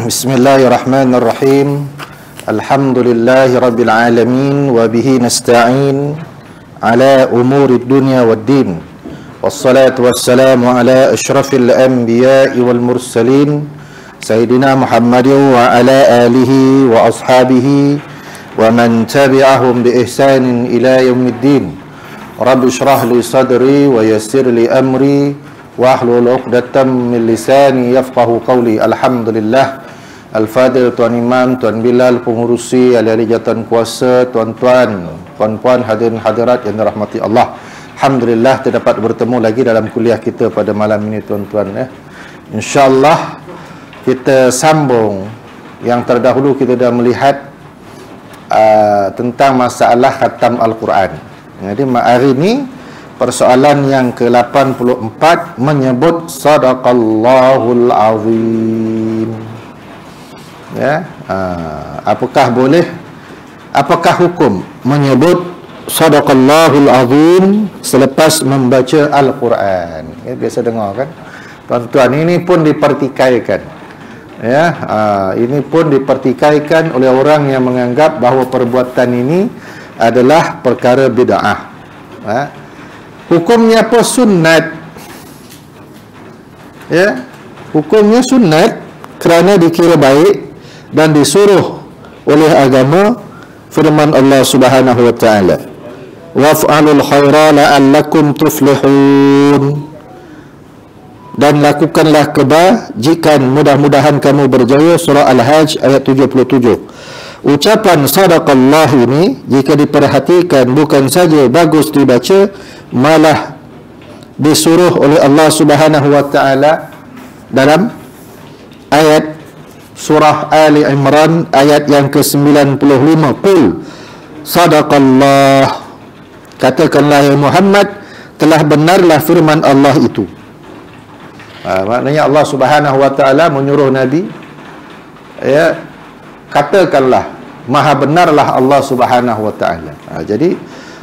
Bismillahirrahmanirrahim. Alhamdulillahi rabbil alamin wa bihi nasta'in ala umurid dunya waddin. Wassalatu wassalamu ala asyrafil anbiya'i wal mursalin Sayyidina Muhammadin wa ala alihi wa ashabihi wa man tabi'ahum bi ihsanin ila yaumiddin. Rabbi shrah li sadri wa yassir li amri wahlul 'uqdatam min lisani yafqahu qawli. Alhamdulillah. Al-Fadil, Tuan Imam, Tuan Bilal, pengurusi ahli jawatan kuasa, tuan-tuan, puan-puan, hadirin hadirat yang dirahmati Allah. Alhamdulillah terdapat bertemu lagi dalam kuliah kita pada malam ini, tuan-tuan. InsyaAllah kita sambung yang terdahulu kita dah melihat tentang masalah khatam Al-Quran. Jadi hari ini persoalan yang ke-84 menyebut Sadaqallahul Azim. Ya, apakah hukum menyebut Sadaqallahul Azim selepas membaca Al-Quran? Ya, biasa dengar kan, tuan-tuan, ini pun dipertikaikan. Ya, ini pun dipertikaikan oleh orang yang menganggap bahawa perbuatan ini adalah perkara bid'ah. Hukumnya apa? Sunnat. Ya, hukumnya sunnat kerana dikira baik dan disuruh oleh agama. Firman Allah Subhanahu wa taala, waf'alul khaira la'allakum tuflihun, dan lakukanlah kebajikan mudah-mudahan kamu berjaya. Surah Al-Hajj ayat 77. Ucapan sadaqallah ini jika diperhatikan bukan saja bagus dibaca, malah disuruh oleh Allah Subhanahu wa taala dalam ayat surah Ali Imran ayat yang ke-95. Qul sadaqallah, katakanlah ya Muhammad, telah benarlah firman Allah itu. Maknanya Allah Subhanahu wa taala menyuruh Nabi, ya, katakanlah, maha benarlah Allah Subhanahu wa taala. Jadi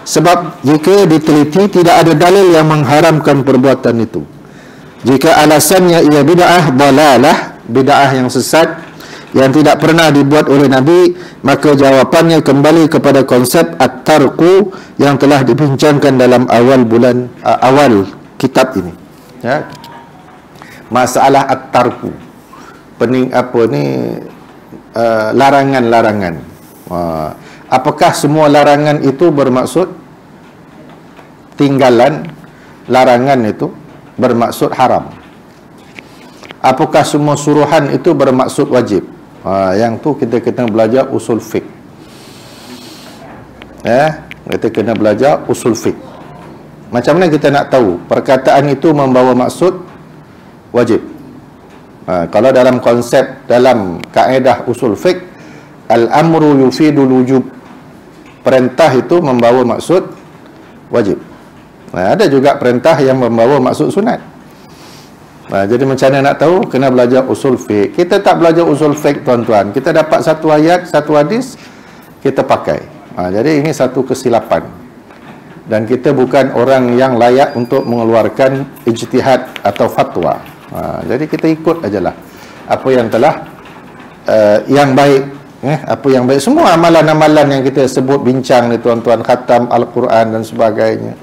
sebab jika diteliti tidak ada dalil yang mengharamkan perbuatan itu. Jika alasannya ia bid'ah dalalah, bid'ah yang sesat yang tidak pernah dibuat oleh Nabi, maka jawapannya kembali kepada konsep at-tarku yang telah dibincangkan dalam awal kitab ini. Ya. Masalah at-tarku, larangan-larangan. Apakah semua larangan itu bermaksud tinggalan? Larangan itu bermaksud haram? Apakah semua suruhan itu bermaksud wajib? Yang tu kita kena belajar usul fiqh. Kita kena belajar usul fiqh. Macam mana kita nak tahu perkataan itu membawa maksud wajib? Kalau dalam konsep, dalam kaedah usul fiqh, al-amru yufidul wujub, perintah itu membawa maksud wajib. Ada juga perintah yang membawa maksud sunat. Jadi macam mana nak tahu? Kena belajar usul fiqh. Kita tak belajar usul fiqh, tuan-tuan, kita dapat satu ayat, satu hadis, kita pakai. Jadi ini satu kesilapan, dan kita bukan orang yang layak untuk mengeluarkan ijtihad atau fatwa. Jadi kita ikut ajalah apa yang telah yang baik. Apa yang baik, semua amalan-amalan yang kita sebut bincang ni, tuan-tuan, khatam Al-Quran dan sebagainya,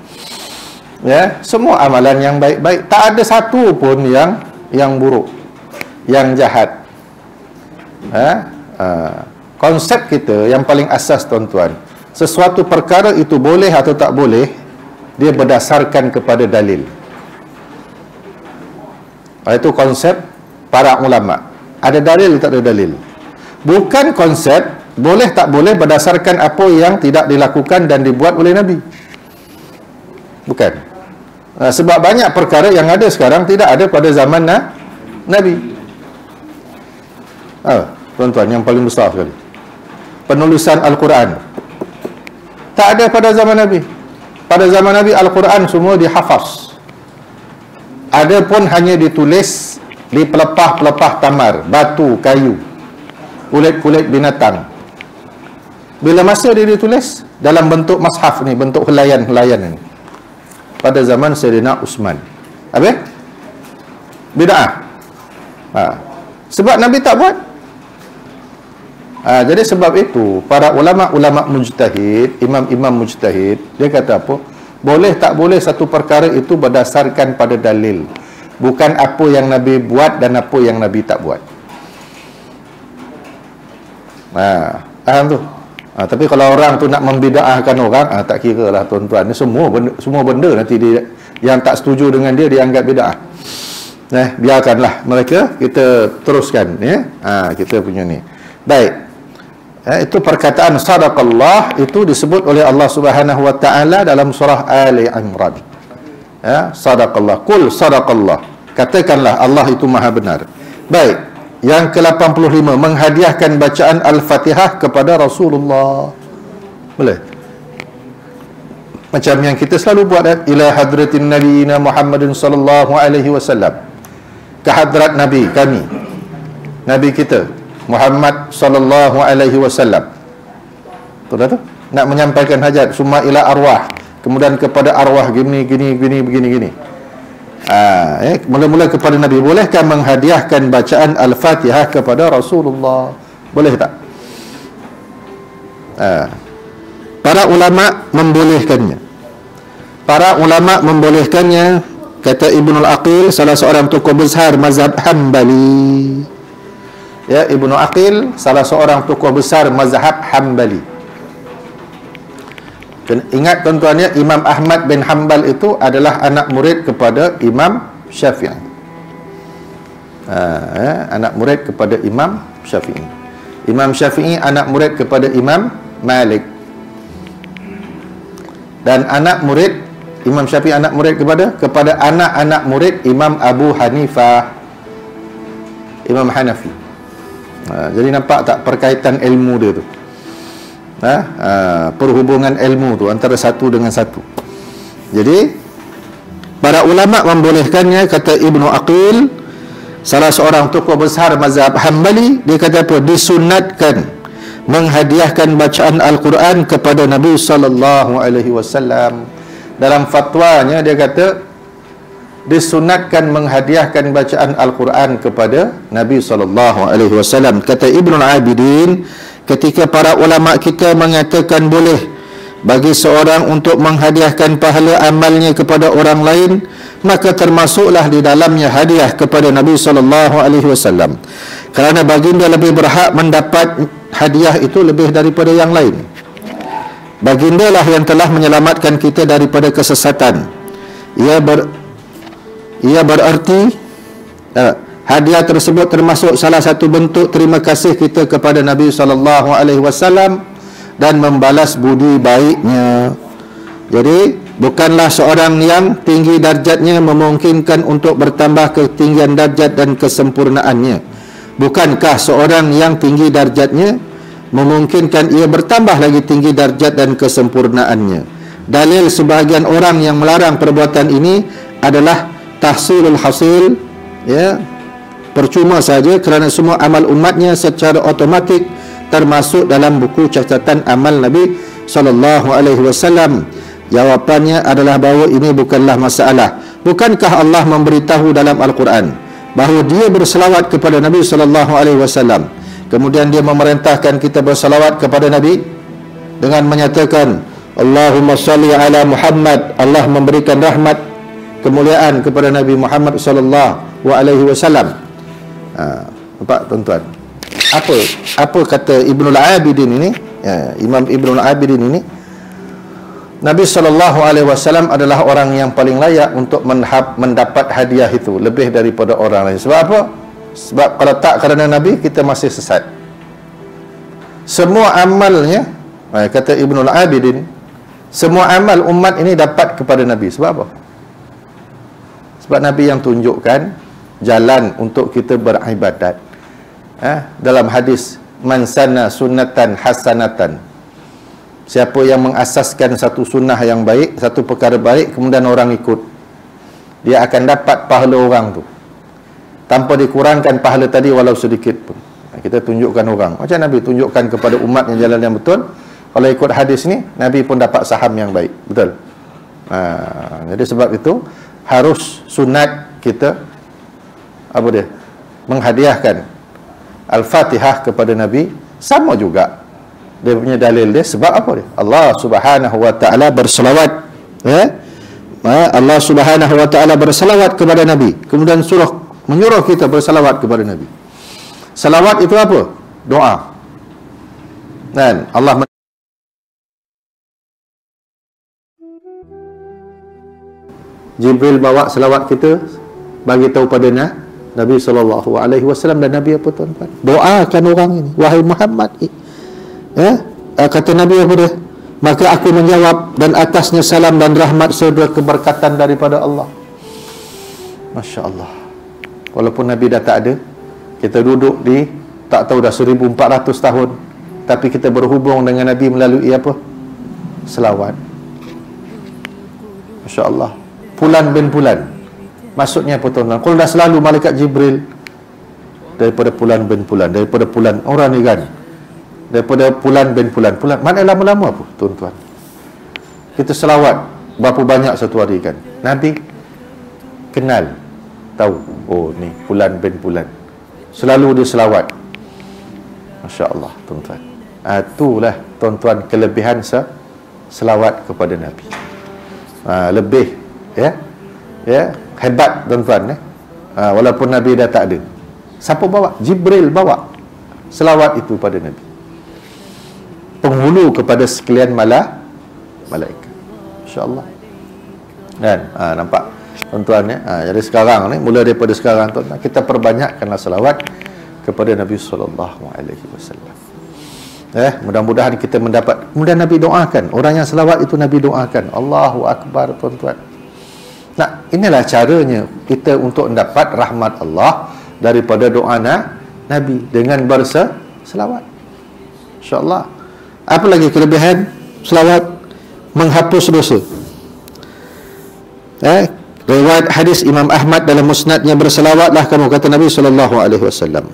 ya, semua amalan yang baik-baik, tak ada satu pun yang buruk, yang jahat. Konsep kita yang paling asas, tuan-tuan, sesuatu perkara itu boleh atau tak boleh, dia berdasarkan kepada dalil. Itu konsep para ulama. Ada dalil, tak ada dalil. Bukan konsep boleh tak boleh berdasarkan apa yang tidak dilakukan dan dibuat oleh Nabi. Bukan. Sebab banyak perkara yang ada sekarang tidak ada pada zaman Nabi. Tuan-tuan, yang paling besar sekali, penulisan Al-Quran tak ada pada zaman Nabi. Pada zaman Nabi Al-Quran semua dihafaz. Ada pun hanya ditulis di pelepah-pelepah tamar, batu, kayu, kulit-kulit binatang. Bila masa dia ditulis dalam bentuk mashaf ni, bentuk helaian-helaian ni, pada zaman Sayyidina Uthman. Habis? bid'ah. Sebab Nabi tak buat. Jadi sebab itu para ulama-ulama mujtahid, imam-imam mujtahid, dia kata apa? Boleh tak boleh satu perkara itu berdasarkan pada dalil, bukan apa yang Nabi buat dan apa yang Nabi tak buat. Faham tu? Tapi kalau orang tu nak membida'ahkan orang, tak kira lah tuan-tuan. Ni semua benda nanti dia, yang tak setuju dengan dia dianggap bida'ah. Biarkanlah mereka, kita teruskan ya. Kita punya ni. Baik. Itu perkataan sadaqallah itu disebut oleh Allah Subhanahu wa taala dalam surah Ali Imran. Sadaqallah, qul sadaqallah. Katakanlah Allah itu maha benar. Baik. Yang ke-85, menghadiahkan bacaan Al-Fatihah kepada Rasulullah. Boleh? Macam yang kita selalu buat, ila hadratin nabiyina Muhammadin sallallahu alaihi wasallam. Ke hadrat Nabi kami, Nabi kita Muhammad sallallahu alaihi wasallam. Betul tak tu? Nak menyampaikan hajat, summa ila arwah, kemudian kepada arwah begini. Mula-mula kepada Nabi. Bolehkah menghadiahkan bacaan Al-Fatihah kepada Rasulullah? Boleh tak? Para ulama membolehkannya. Kata Ibnul Aqil, salah seorang tokoh besar mazhab Hambali. Ibnu Aqil salah seorang tokoh besar mazhab Hambali. Ingat tuan-tuan ya, Imam Ahmad bin Hanbal itu adalah anak murid kepada Imam Syafi'i. Anak murid kepada Imam Syafi'i. Imam Syafi'i anak murid kepada Imam Malik. Dan anak murid Imam Syafi'i anak murid kepada anak-anak murid Imam Abu Hanifah, Imam Hanafi. Jadi nampak tak perkaitan ilmu dia tu? Perhubungan ilmu tu antara satu dengan satu. Jadi para ulama membolehkannya. Kata Ibnu Aqil, salah seorang tokoh besar mazhab Hambali, dia kata apa? Disunatkan menghadiahkan bacaan Al-Quran kepada Nabi sallallahu alaihi wasallam. Dalam fatwanya dia kata disunatkan menghadiahkan bacaan Al-Quran kepada Nabi SAW. Kata Ibnul Abidin, ketika para ulama kita mengatakan boleh bagi seorang untuk menghadiahkan pahala amalnya kepada orang lain, maka termasuklah di dalamnya hadiah kepada Nabi SAW. Kerana baginda lebih berhak mendapat hadiah itu lebih daripada yang lain. Baginda lah yang telah menyelamatkan kita daripada kesesatan. Ia berarti hadiah tersebut termasuk salah satu bentuk terima kasih kita kepada Nabi SAW dan membalas budi baiknya. Jadi bukanlah seorang yang tinggi darjatnya memungkinkan untuk bertambah ketinggian darjat dan kesempurnaannya. Bukankah seorang yang tinggi darjatnya memungkinkan ia bertambah lagi tinggi darjat dan kesempurnaannya. Dalil sebahagian orang yang melarang perbuatan ini adalah tahsilul hasil, percuma saja, kerana semua amal umatnya secara otomatik termasuk dalam buku catatan amal Nabi SAW. Jawapannya adalah bahawa ini bukanlah masalah. Bukankah Allah memberitahu dalam Al-Quran bahawa dia berselawat kepada Nabi SAW, kemudian dia memerintahkan kita berselawat kepada Nabi dengan menyatakan Allahumma salli ala Muhammad, Allah memberikan rahmat kemuliaan kepada Nabi Muhammad sallallahu alaihi wasallam. Nampak tuan-tuan? Apa kata Ibnul Abidin ini? Imam Ibnul Abidin ini, Nabi sallallahu alaihi wasallam adalah orang yang paling layak untuk mendapat hadiah itu lebih daripada orang lain. Sebab apa? Sebab kalau tak kerana Nabi, kita masih sesat. Semua amalnya, kata Ibnul Abidin, semua amal umat ini dapat kepada Nabi. Sebab apa? Sebab Nabi yang tunjukkan jalan untuk kita beribadat. Dalam hadis, man sanna sunnatan hasanatan, siapa yang mengasaskan satu sunnah yang baik, satu perkara baik, kemudian orang ikut, dia akan dapat pahala orang tu tanpa dikurangkan pahala tadi walau sedikit pun. Kita tunjukkan orang, macam Nabi tunjukkan kepada umat yang jalan yang betul. Kalau ikut hadis ni, Nabi pun dapat saham yang baik. Betul? Jadi sebab itu harus sunat kita apa dia? Menghadiahkan Al-Fatihah kepada Nabi, sama juga dia punya dalil dia. Sebab apa dia? Allah Subhanahu wa taala berselawat, ya. Allah Subhanahu wa taala berselawat kepada Nabi, kemudian menyuruh kita berselawat kepada Nabi. Selawat itu apa? Doa. Dan Allah Jibril bawa selawat kita, bagi tahu pada Nabi SAW, dan Nabi apa tuan-tuan? Doakan orang ini, wahai Muhammad. Ya, kata Nabi apa dia? Maka aku menjawab, dan atasnya salam dan rahmat serta keberkatan daripada Allah. Masya Allah. Walaupun Nabi dah tak ada, kita duduk di tak tahu dah 1400 tahun, tapi kita berhubung dengan Nabi melalui apa? Selawat. Masya Allah. Pulan bin pulan. Maksudnya apa tuan-tuan? Kalau dah selalu malaikat Jibril, daripada pulan bin pulan, daripada pulan orang ni kan, daripada pulan bin pulan. Mana lama-lama apa tuan-tuan? Kita selawat berapa banyak satu hari kan? Nabi kenal, tahu, oh ni pulan bin pulan, selalu dia selawat. Masya Allah tuan-tuan. Itulah tuan-tuan kelebihan selawat kepada Nabi. Lebih ya hebat tuan-tuan, walaupun Nabi dah tak ada. Siapa bawa? Jibril bawa selawat itu pada Nabi, penghulu kepada sekalian malaikat. Insya-Allah. Kan? Nampak tuan-tuan ya. Jadi sekarang ni, mula daripada sekarang tuan-tuan, kita perbanyakkanlah selawat kepada Nabi sallallahu alaihi wasallam. Mudah-mudahan kita mendapat, kemudian Nabi doakan. Orang yang selawat itu Nabi doakan. Allahu akbar tuan-tuan. Nah, inilah caranya kita untuk mendapat rahmat Allah daripada doa Nabi dengan berselawat. Insya-Allah. Apa lagi kelebihan selawat? Menghapus dosa. Riwayat hadis Imam Ahmad dalam musnadnya, berselawatlah kamu, kata Nabi sallallahu alaihi wasallam.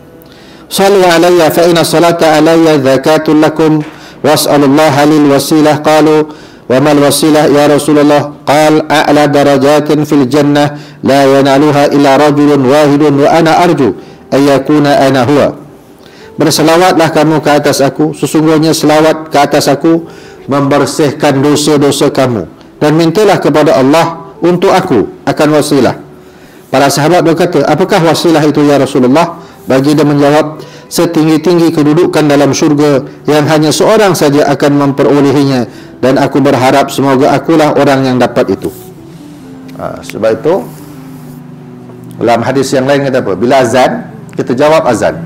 Sallu alayya fa inna salata alayya zakatul lakum was'alullaha lil wasilah. Qalu wa mal wasilah ya Rasulullah? Qal a'la darajatin fil jannah la yanaluha illa rajulun wahidun wa ana arju ay yakuna ana huwa. Berselawatlah kamu ke atas aku, sesungguhnya selawat ke atas aku membersihkan dosa-dosa kamu, dan mintalah kepada Allah untuk aku akan wasilah. Para sahabat berkata, apakah wasilah itu ya Rasulullah? Bagi dia menjawab, setinggi-tinggi kedudukan dalam syurga yang hanya seorang saja akan memperolehinya, dan aku berharap semoga akulah orang yang dapat itu. Sebab itu dalam hadis yang lain kata apa? Bila azan, kita jawab azan,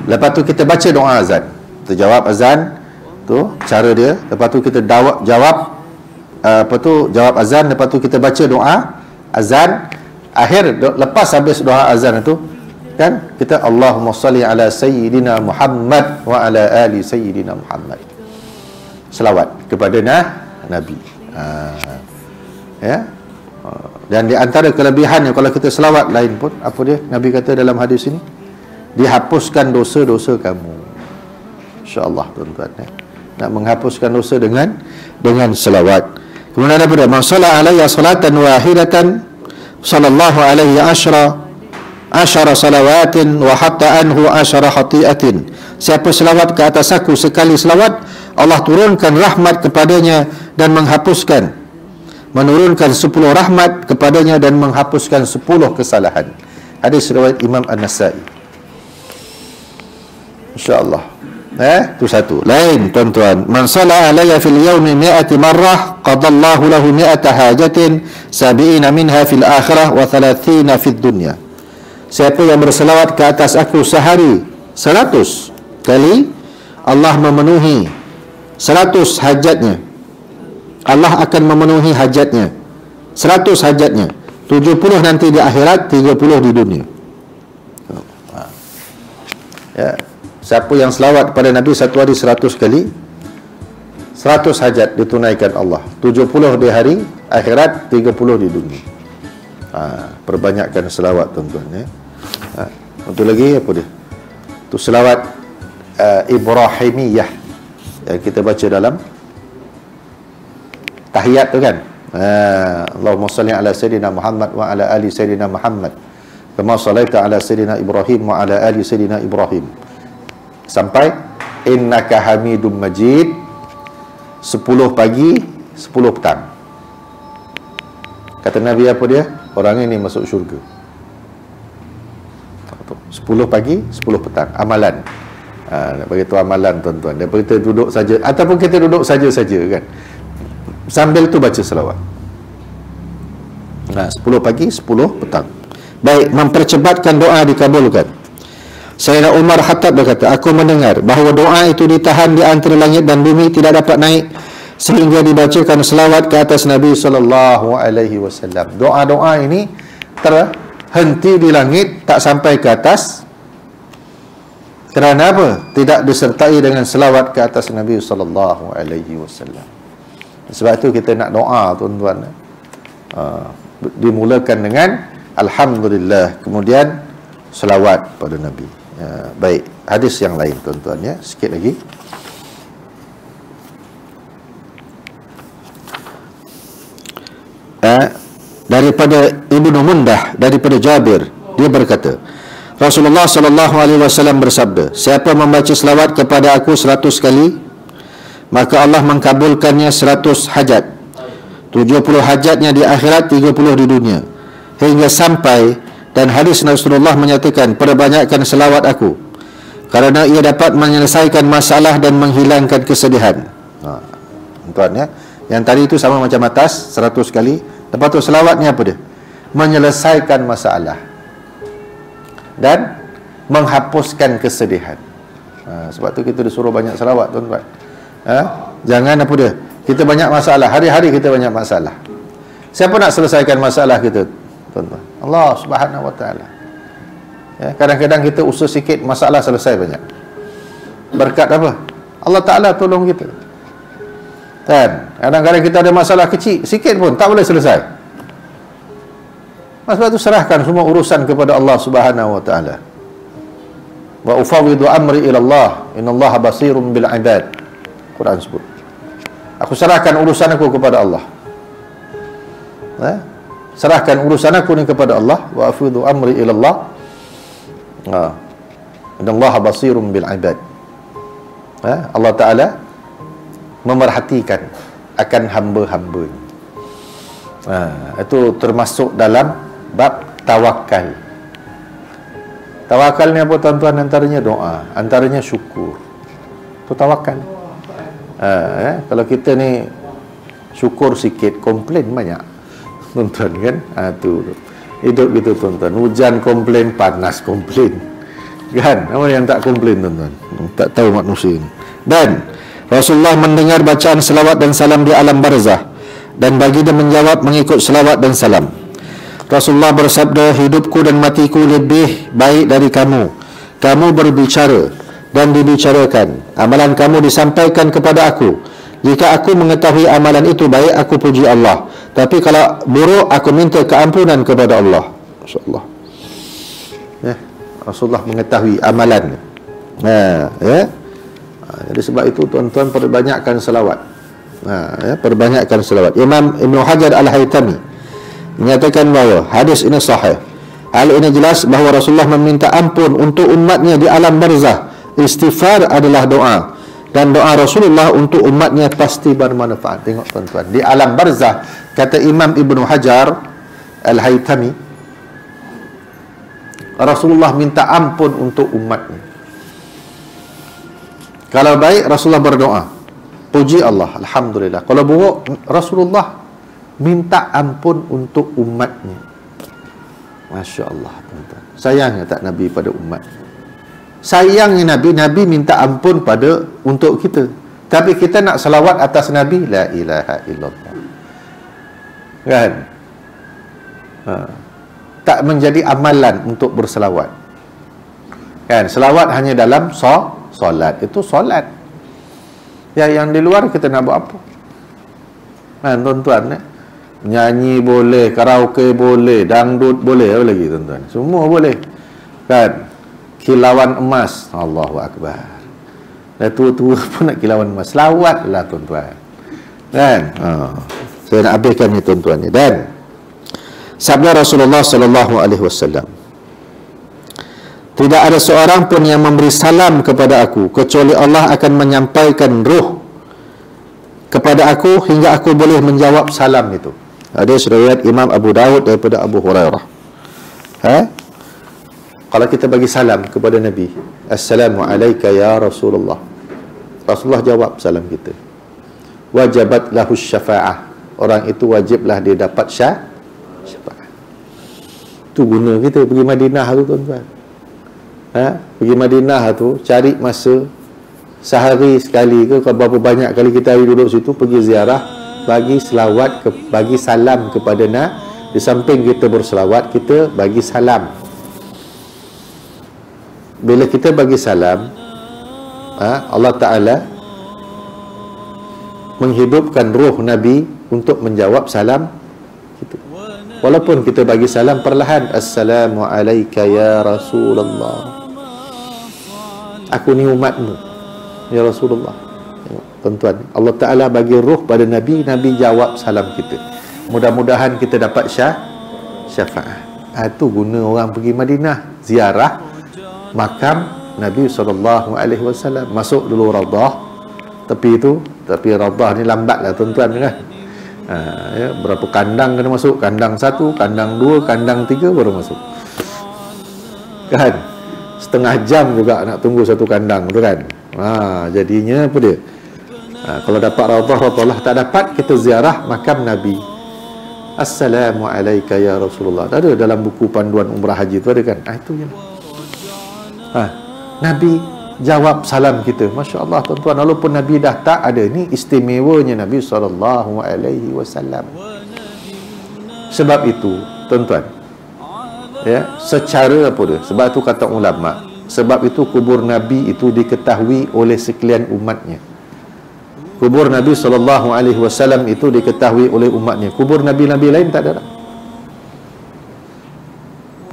lepas tu kita baca doa azan. Kita jawab azan tu cara dia, lepas tu kita jawab jawab azan, lepas tu kita baca doa azan. Lepas habis doa azan itu kan, kita Allahumma salli ala sayyidina Muhammad wa ala ali sayyidina Muhammad. Selawat kepada Nabi. Dan di antara kelebihannya kalau kita selawat lain pun, apa dia? Nabi kata dalam hadis ini, dihapuskan dosa-dosa kamu. Insya-Allah tuan-tuan, nak menghapuskan dosa dengan selawat. Kemudian apa dia? Man shalla alayya salatan wahidatan sallallahu alaihi asyara salawatin wa hatta anhu asyara khati'atin. Siapa selawat ke atas aku sekali selawat, Allah turunkan rahmat kepadanya dan menurunkan 10 rahmat kepadanya dan menghapuskan 10 kesalahan. Hadis riwayat Imam An-Nasa'i. InsyaAllah. Itu satu. Lain tuan-tuan, man shalla alayya fil yawmi 100 marrah qadallahu lahu 100 hajatin 70 minha fil akhirah wa 30 fid dunya. Siapa yang berselawat ke atas aku sehari 100 kali, Allah memenuhi 100 hajatnya. Allah akan memenuhi hajatnya, 100 hajatnya, 70 nanti di akhirat, 30 di dunia. Siapa yang selawat kepada Nabi satu hari 100 kali, 100 hajat ditunaikan Allah, 70 di hari akhirat, 30 di dunia. Perbanyakkan selawat tuan-tuan. Untuk lagi apa dia? Itu selawat Ibrahimiyah yang kita baca dalam tahiyat tu kan. Allahumma salli ala sayyidina Muhammad wa ala ali sayyidina Muhammad. kama shalaita ala sayyidina Ibrahim wa ala ali sayyidina Ibrahim, sampai innaka Hamidum Majid. 10 pagi 10 petang. Kata Nabi apa dia? Orang ini masuk syurga. 10 pagi 10 petang amalan. Nak bagi tu amalan tuan-tuan. Daripada kita duduk saja, ataupun kita duduk saja-saja kan, sambil tu baca selawat. 10 pagi 10 petang. Baik, mempercepat doa dikabulkan. Sayyidina Umar Khattab berkata, aku mendengar bahawa doa itu ditahan di antara langit dan bumi, tidak dapat naik sehingga dibacakan selawat ke atas Nabi sallallahu alaihi wasallam. Doa-doa ini terhenti di langit, tak sampai ke atas. Kerana apa? Tidak disertai dengan selawat ke atas Nabi sallallahu alaihi wasallam. Sebab itu kita nak doa tuan-tuan, dimulakan dengan alhamdulillah, kemudian selawat pada Nabi. Baik, hadis yang lain tuan-tuan ya, sikit lagi. Daripada Ibnu Mundah, daripada Jabir, dia berkata, Rasulullah sallallahu alaihi wasallam bersabda, siapa membaca selawat kepada aku 100 kali, maka Allah mengkabulkannya 100 hajat. 70 hajatnya di akhirat, 30 di dunia, hingga sampai. Dan hadis Rasulullah menyatakan, perbanyakkan selawat aku, kerana ia dapat menyelesaikan masalah dan menghilangkan kesedihan. Tuan ya, yang tadi itu sama macam atas 100 kali. Lepas tu selawatnya apa dia? Menyelesaikan masalah dan menghapuskan kesedihan. Sebab tu kita disuruh banyak selawat tuan-tuan. Jangan apa dia, kita banyak masalah, hari-hari kita banyak masalah. Siapa nak selesaikan masalah kita tuan-tuan? Allah Subhanahu wa taala. Ya, kadang-kadang kita usaha sikit, masalah selesai banyak. Berkat apa? Allah Taala tolong kita. Kan? Kadang-kadang kita ada masalah kecil sikit pun tak boleh selesai. Sebab itu serahkan semua urusan kepada Allah Subhanahu wa taala. Wa ufawwidu amri ila Allah, innallaha basirun bil ibad. Quran sebut. Aku serahkan urusan aku kepada Allah. Serahkan urusan aku ni kepada Allah. Wa ufawwidu amri ila Allah. Innallaha basirun bil ibad. Allah Taala memerhatikan akan hamba-hamba. Itu termasuk dalam bab tawakal. Tawakal ni apa tuan-tuan? Antaranya doa, antaranya syukur. Itu tawakal. Kalau kita ni syukur sikit, komplain banyak tuan-tuan kan. Tu hidup gitu tuan-tuan, hujan komplain, panas komplain kan. Apa yang tak komplain tuan-tuan? Tak tahu manusia ni. Dan Rasulullah mendengar bacaan selawat dan salam di alam barzah, dan bagi dia menjawab mengikut selawat dan salam. Rasulullah bersabda, hidupku dan matiku lebih baik dari kamu. Kamu berbicara dan dibicarakan, amalan kamu disampaikan kepada aku. Jika aku mengetahui amalan itu baik, aku puji Allah. Tapi kalau buruk, aku minta keampunan kepada Allah. InsyaAllah. Rasulullah mengetahui amalan. Jadi sebab itu tuan-tuan perbanyakkan selawat. Perbanyakkan selawat. Imam Ibn Hajar Al-Haytami menyatakan bahawa hadis ini sahih. Hal ini jelas bahawa Rasulullah meminta ampun untuk umatnya di alam barzah. Istighfar adalah doa, dan doa Rasulullah untuk umatnya pasti bermanfaat. Tengok tuan-tuan, di alam barzah, kata Imam Ibn Hajar Al-Haytami, Rasulullah minta ampun untuk umatnya. Kalau baik, Rasulullah berdoa, puji Allah, alhamdulillah. Kalau buruk, Rasulullah minta ampun untuk umatnya. Masya Allah tuan-tuan. Sayangnya tak Nabi pada umat. Sayangnya Nabi minta ampun untuk kita. Tapi kita nak selawat atas Nabi, la ilaha illallah. Kan? Tak menjadi amalan untuk berselawat. Kan? Selawat hanya dalam solat. Itu solat. Yang di luar kita nak buat apa? Kan tuan-tuan, nyanyi boleh, karaoke boleh, dangdut boleh, apa lagi tuan-tuan? Semua boleh. Kan? Kilauan emas, Allahu Akbar. Dah tua-tua pun nak kilauan emas. Selawatlah tuan-tuan. Kan? Saya nak habiskan ni tuan-tuan ni. Dan sabda Rasulullah sallallahu alaihi wasallam, Tidak ada seorang pun yang memberi salam kepada aku kecuali Allah akan menyampaikan ruh kepada aku hingga aku boleh menjawab salam itu. Hadis riwayat Imam Abu Dawud daripada Abu Hurairah. Kalau kita bagi salam kepada Nabi, Assalamualaikum ya Rasulullah, Rasulullah jawab salam kita. Wajabat lahu syafa'ah, orang itu wajiblah dia dapat syafaat. Itu guna kita pergi Madinah tu, tuan-tuan. Pergi Madinah tu, cari masa sehari sekali ke berapa banyak kali kita duduk situ, pergi ziarah, bagi selawat, bagi salam kepada Nabi. Di samping kita berselawat, kita bagi salam. Bila kita bagi salam, Allah Ta'ala menghidupkan ruh Nabi untuk menjawab salam kita. Walaupun kita bagi salam perlahan, Assalamualaikum ya Rasulullah, aku ni umatmu ya Rasulullah. Tuan-tuan, Allah Ta'ala bagi ruh pada Nabi, Nabi jawab salam kita. Mudah-mudahan kita dapat syafaat. Itu guna orang pergi Madinah, ziarah makam Nabi SAW. Masuk dulu Radah, tapi Radah ni lambat lah, tuan-tuan kan. Berapa kandang kena masuk, kandang 1, kandang 2, kandang 3 baru masuk kan. Setengah jam juga nak tunggu satu kandang tu kan. Jadinya apa dia, kalau dapat Radah, tak dapat, kita ziarah makam Nabi. Assalamualaikum ya Rasulullah. Ada dalam buku panduan umrah haji tu ada kan. Itu je. Nabi jawab salam kita. Masya Allah, tuan-tuan, walaupun Nabi dah tak ada, ni istimewanya Nabi SAW. Sebab itu, tuan-tuan, secara apa dia? Sebab itu kata ulama, sebab itu kubur Nabi itu diketahui oleh sekalian umatnya. Kubur Nabi SAW itu diketahui oleh umatnya. Kubur Nabi-Nabi lain tak ada.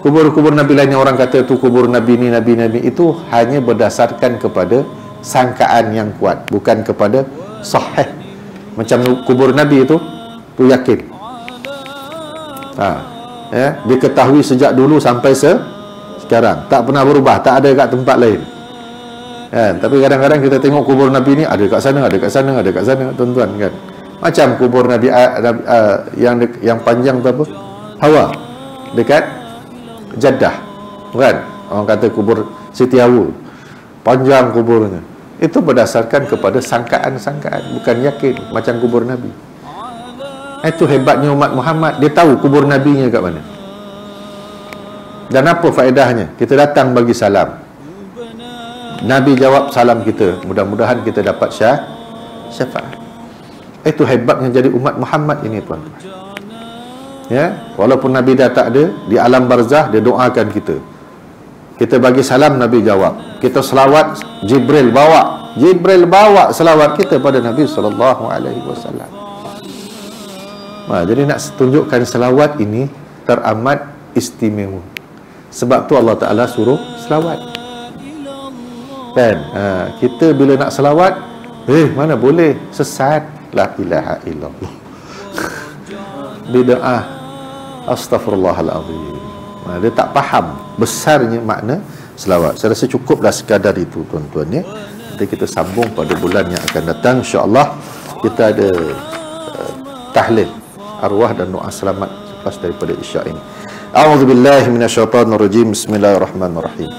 Kubur-kubur Nabi lain yang orang kata itu kubur Nabi ni, Nabi-Nabi itu hanya berdasarkan kepada sangkaan yang kuat, bukan kepada sahih. Macam kubur Nabi itu yakin. Diketahui sejak dulu sampai sekarang, tak pernah berubah, tak ada kat tempat lain. Tapi kadang-kadang kita tengok kubur Nabi ni ada kat sana, ada kat sana, ada kat sana, tuan-tuan kan. Macam kubur Nabi yang panjang tu apa? Hawa, dekat Jeddah, kan? Orang kata kubur Siti Hawa, panjang kuburnya. Itu berdasarkan kepada sangkaan-sangkaan, bukan yakin. Macam kubur Nabi. Itu hebatnya umat Muhammad, dia tahu kubur Nabinya kat mana. Dan apa faedahnya? Kita datang bagi salam, Nabi jawab salam kita, mudah-mudahan kita dapat syafaat. Itu hebatnya jadi umat Muhammad ini, tuan-tuan. Walaupun Nabi dah tak ada, di alam barzah dia doakan kita. Kita bagi salam, Nabi jawab. Kita selawat, Jibril bawa selawat kita pada Nabi SAW. Jadi nak tunjukkan selawat ini teramat istimewa. Sebab tu Allah Ta'ala suruh selawat kan. Kita bila nak selawat, mana boleh, sesat. La ilaha illallah, bid'ah, astaghfirullahalazim. Dia tak faham besarnya makna selawat. Saya rasa cukuplah sekadar itu, tuan-tuan ya. Nanti kita sambung pada bulan yang akan datang, insya-Allah. Kita ada tahlil arwah dan doa selamat selepas daripada isya ini. A'udzubillahi minasyaitonirrajim. Bismillahirrahmanirrahim.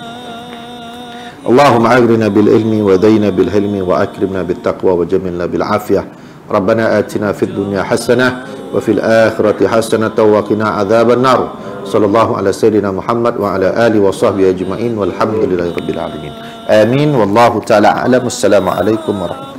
Allahumma agrina bil ilmi wa dayna bil hilmi wa akrimna bit taqwa wa jamilna bil afiyah. Rabbana atina fid dunya hasanah wa fil akhirati hasanah wa qina adzaban nar. Sallallahu ala sayyidina Muhammad wa ala alihi wa sahbihi ajma'in walhamdulillahi rabbil alamin. Amin wallahu ta'ala a'lam. Assalamualaikum warahmatullahi wabarakatuh.